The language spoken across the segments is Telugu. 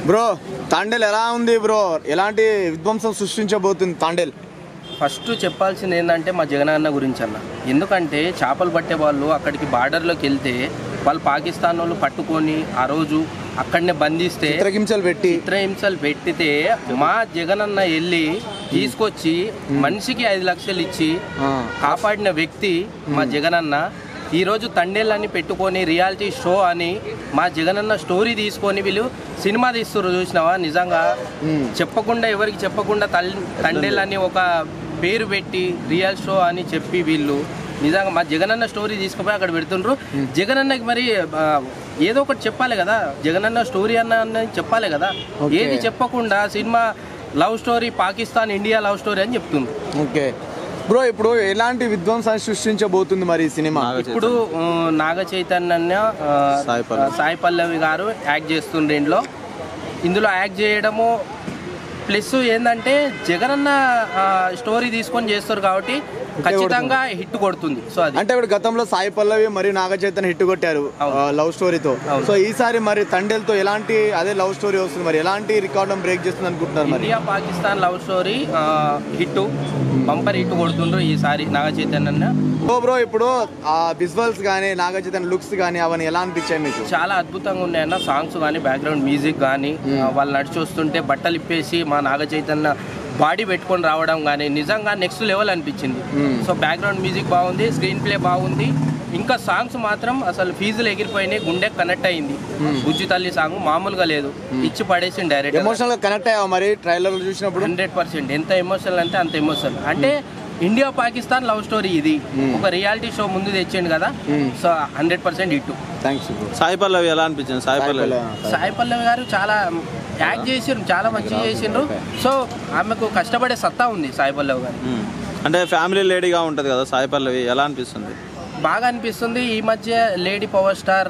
బ్రో తాండేల్ ఎలా ఉంది బ్రో? ఎలాంటి విధ్వంసం సృష్టించబోతుంది తాండేల్? ఫస్ట్ చెప్పాల్సింది ఏంటంటే మా జగనన్న గురించి అన్న. ఎందుకంటే చేపలు పట్టే వాళ్ళు అక్కడికి బార్డర్లోకి వెళ్తే వాళ్ళు పాకిస్తాన్ వాళ్ళు పట్టుకొని ఆ రోజు అక్కడనే బంధిస్తే చిత్రహింసలు పెట్టితే మా జగనన్న వెళ్ళి తీసుకొచ్చి మనిషికి 5 లక్షలు ఇచ్చి కాపాడిన వ్యక్తి మా జగనన్న. ఈరోజు తండేళ్ళని పెట్టుకొని రియాలిటీ షో అని మా జగనన్న స్టోరీ తీసుకొని వీళ్ళు సినిమా తీస్తున్నారు. చూసినావా? నిజంగా చెప్పకుండా ఎవరికి చెప్పకుండా తండేళ్ళని ఒక పేరు పెట్టి రియల్ షో అని చెప్పి వీళ్ళు నిజంగా మా జగనన్న స్టోరీ తీసుకుపోయి అక్కడ పెడుతుండ్రు. జగనన్నకి మరి ఏదో ఒకటి చెప్పాలి కదా, జగనన్న స్టోరీ అన్న చెప్పాలి కదా. ఏది చెప్పకుండా cinema love story, Pakistan India love story అని చెప్తుంది. ఓకే బ్రో, ఇప్పుడు ఎలాంటి విధ్వంసాన్ని సృష్టించబోతుంది మరి ఈ సినిమా? ఇప్పుడు నాగ చైతన్య, సాయి పల్లవి గారు యాక్ట్ చేస్తుండ్రు. ఇందులో యాక్ట్ చేయడము ప్లస్ ఏంటంటే జగనన్న స్టోరీ తీసుకొని చేస్తారు కాబట్టి ఖచ్చితంగా హిట్ కొడుతుంది. సో అది అంటే ఇప్పుడు గతంలో సాయి పల్లవి మరియు నాగ చైతన్య హిట్ కొట్టారు లవ్ స్టోరీతో. సో ఈసారి మరి తండేల్తో ఎలాంటి అదే లవ్ స్టోరీ వస్తుంది, మరి ఎలాంటి రికార్డ్ బ్రేక్ చేస్తుంది అనుకుంటున్నారు? India Pakistan love story hit, bumper hit కొడుతుండ్రు ఈసారి నాగ చైతన్య. బ్రో ఇప్పుడు ఆ విజువల్స్ కానీ నాగ చైతన్య లుక్స్ కానీ అవన్నీ ఎలా అనిపించాయి మీకు? చాలా అద్భుతంగా ఉన్నాయన్న. సాంగ్స్ కానీ బ్యాక్గ్రౌండ్ మ్యూజిక్ కానీ వాళ్ళు నడిచి వస్తుంటే బట్టలు ఇప్పేసి మా నాగ చైతన్య బాడీ పెట్టుకొని రావడం కానీ నిజంగా నెక్స్ట్ లెవెల్ అనిపించింది. సో బ్యాక్గ్రౌండ్ మ్యూజిక్ బాగుంది, స్క్రీన్ ప్లే బాగుంది, ఇంకా సాంగ్స్ మాత్రం అసలు ఫీజులు ఎగిరిపోయినాయి, గుండె కనెక్ట్ అయింది. బుజ్జి తల్లి సాంగ్ మామూలుగా లేదు, ఇచ్చి పడేసింది డైరెక్ట్. ఎమోషనల్ గా కనెక్ట్ అయ్యావు మరి ట్రైలర్ చూసినప్పుడు? 100% ఎంత ఎమోషనల్ అంటే అంత ఎమోషనల్. అంటే ఇండియా పాకిస్తాన్ లవ్ స్టోరీ ఇది ఒక రియాలిటీ షో ముందు తెచ్చిండు కదా. So 100% hit. Thanks. Sai Pallavi ఎలా అనిపించింది? సాయి పల్లవి గారు చాలా యాక్ట్ చేసిండ్రు, చాలా మంచిగా చేసిండ్రు. సో ఆమెకు కష్టపడే సత్తా ఉంది సాయి పల్లవి గారు. అంటే ఫ్యామిలీ లేడీగా ఉంటుంది కదా సాయి పల్లవి, ఎలా అనిపిస్తుంది? బాగా అనిపిస్తుంది. ఈ మధ్య లేడీ పవర్ స్టార్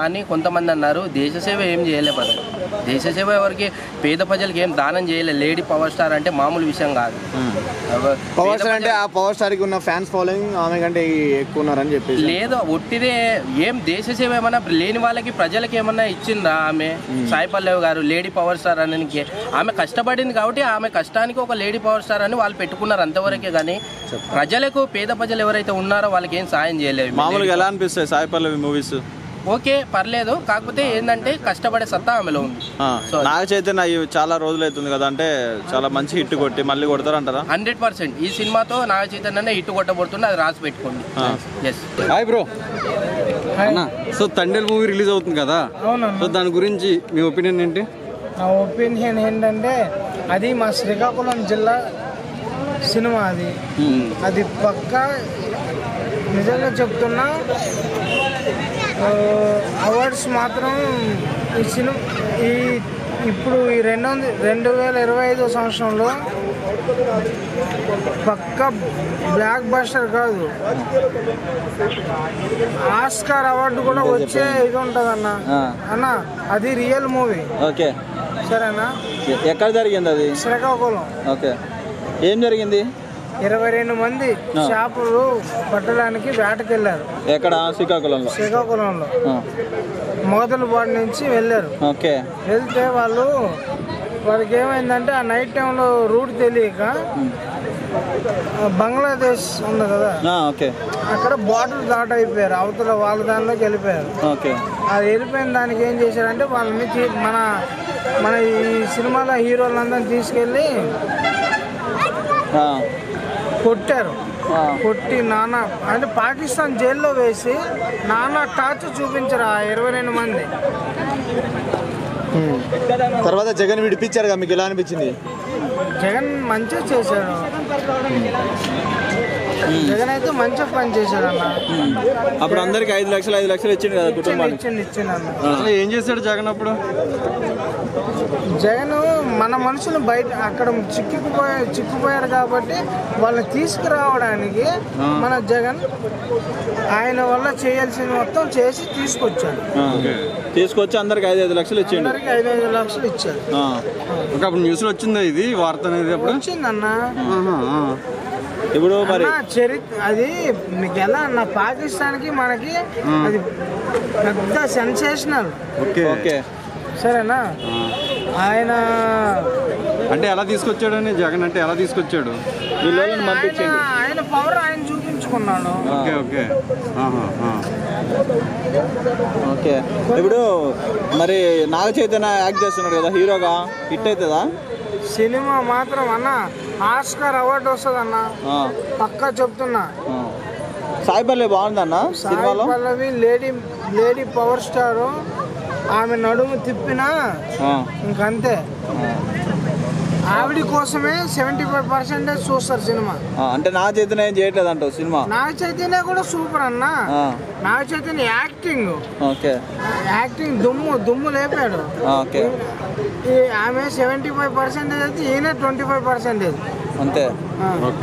అని కొంతమంది అన్నారు. దేశ సేవ ఏం చేయలేదు, దేశ సేవ ఎవరికి పేద ప్రజలకి ఏం దానం చేయలేదు. లేడీ పవర్ స్టార్ అంటే మామూలు విషయం కాదు. పవర్ స్టార్ అంటే ఆ పవర్ స్టార్ కి ఉన్న ఫ్యాన్స్ ఫాలోయింగ్ ఆమె కంటే ఎక్కువ ఉన్నారని చెప్పి లేదు, ఒట్టిదే. ఏం దేశ సేవ ఏమన్నా లేని వాళ్ళకి ప్రజలకి ఏమన్నా ఇచ్చిందా ఆమె? సాయి పల్లవి గారు లేడీ పవర్ స్టార్ అనడానికి ఆమె కష్టపడింది కాబట్టి ఆమె కష్టానికి ఒక లేడీ పవర్ స్టార్ అని వాళ్ళు పెట్టుకున్నారు అంతవరకే. కానీ ప్రజలకు పేద ప్రజలు ఎవరైతే ఉన్నారో వాళ్ళకి ఏం సాయం చేయలేదు. మామూలుగా ఎలా అనిపిస్తాయి సాయి పల్లవి మూవీస్? ఓకే పర్లేదు, కాకపోతే ఏంటంటే కష్టపడే సత్తా ఆమెలో ఉంది. నాగ చైతన్య చాలా రోజులు అవుతుంది కదా, అంటే చాలా మంచి హిట్ కొట్టి మళ్ళీ కొడతారంటారా? 100% ఈ సినిమాతో నాగ చైతన్య హిట్ కొట్టబడుతుంది, అది రాసి పెట్టుకోండి. Hi bro. So Thandel movie release అవుతుంది కదా, సో దాని గురించి మీ ఒపీనియన్ ఏంటి? నా ఒపీనియన్ ఏంటంటే అది మా శ్రీకాకుళం జిల్లా సినిమా, అది పక్కా నిజంగా చెప్తున్నా. అవార్డ్స్ మాత్రం ఈ సినిమా ఇప్పుడు ఈ 2025 సంవత్సరంలో పక్కా బ్లాక్ బస్టర్ కాదు, ఆస్కార్ అవార్డు కూడా వచ్చే ఇది ఉంటుంది అన్న. అది రియల్ మూవీ. ఓకే సరేనా? ఎక్కడ జరిగింది అది? శ్రీకాకుళం. ఓకే, ఏం జరిగింది? 22 మంది చేపలు పట్టడానికి వేటకెళ్ళారు. ఎక్కడ? శ్రీకాకుళంలో. మొదలపాడు నుంచి వెళ్ళారు. ఓకే, వెళ్తే వాళ్ళకి ఏమైందంటే ఆ నైట్ టైంలో రూట్ తెలియక బంగ్లాదేశ్ ఉంది కదా, అక్కడ బార్డర్ దాట్ అయిపోయారు, అవతల వాళ్ళ దానిలోకి వెళ్ళిపోయారు. అది వెళ్ళిపోయిన దానికి ఏం చేశారంటే వాళ్ళని మన ఈ సినిమాలో హీరోలందరినీ తీసుకెళ్ళి కొట్టారు. కొట్టి నానా అంటే పాకిస్తాన్ జైల్లో వేసి నానా టార్చర్ చూపించారు ఆ 22 మంది. తర్వాత జగన్ విడిపించారు, మీకు ఎలా అనిపించింది? జగన్ మంచిగా చేశాడు, జగన్ అయితే మంచిగా పని చేశాడు అన్న. అప్పుడు అందరికి 5 లక్షలు ఇచ్చిండు కదా కుటుంబానికి. ఇచ్చిండు. ఏం చేశాడు జగన్ అప్పుడు? జగన్ మన మనుషులు బయట అక్కడ చిక్కుపోయారు కాబట్టి వాళ్ళని తీసుకురావడానికి మన జగన్ ఆయన వల్ల చేయాల్సింది మొత్తం చేసి తీసుకొచ్చి అందరికి 5 లక్షలు ఇచ్చిండు. 5 లక్షలు ఇచ్చారు. అప్పుడు న్యూస్ లో వచ్చిందా ఇది వార్త అనేది? వచ్చిందన్న. ఇప్పుడు మరి అది మీకు ఎలా అన్న, పాకిస్తాన్కి మనకి అది పెద్ద సెన్సేషనల్. ఓకే సరేనా? ఆయన అంటే ఎలా తీసుకొచ్చాడని జగన్ అంటే ఎలా తీసుకొచ్చాడు? వీళ్ళని పంపించండి. ఆయన పవర్ ఆయన చూపించుకున్నాడు. Okay okay okay. ఇప్పుడు మరి నాగ చైతన్య యాక్ట్ చేస్తున్నాడు కదా హీరోగా, హిట్ అవుతుందా సినిమా మాత్రం అన్న ఆస్కార్ అవార్డు వస్తుంది అన్న, పక్కా చెప్తున్నా. సాయి పల్లవి బాగుందన్న సినిమాలో. Sai Pallavi lady power star, ఆమె నడుము తిప్పినా ఇంకంతే. ఆవిడ కోసమే 75% చూస్తారు సినిమా. అంటే నాగ చైతన్య ఏం చేయట్లేదు అంటావు సినిమా? నాగ చైతన్య కూడా సూపర్ అన్న. నాగ చైతన్య యాక్టింగ్ దుమ్ము లేపాడు. ఆమె 75% అయితే ఈయన 25% అంతే.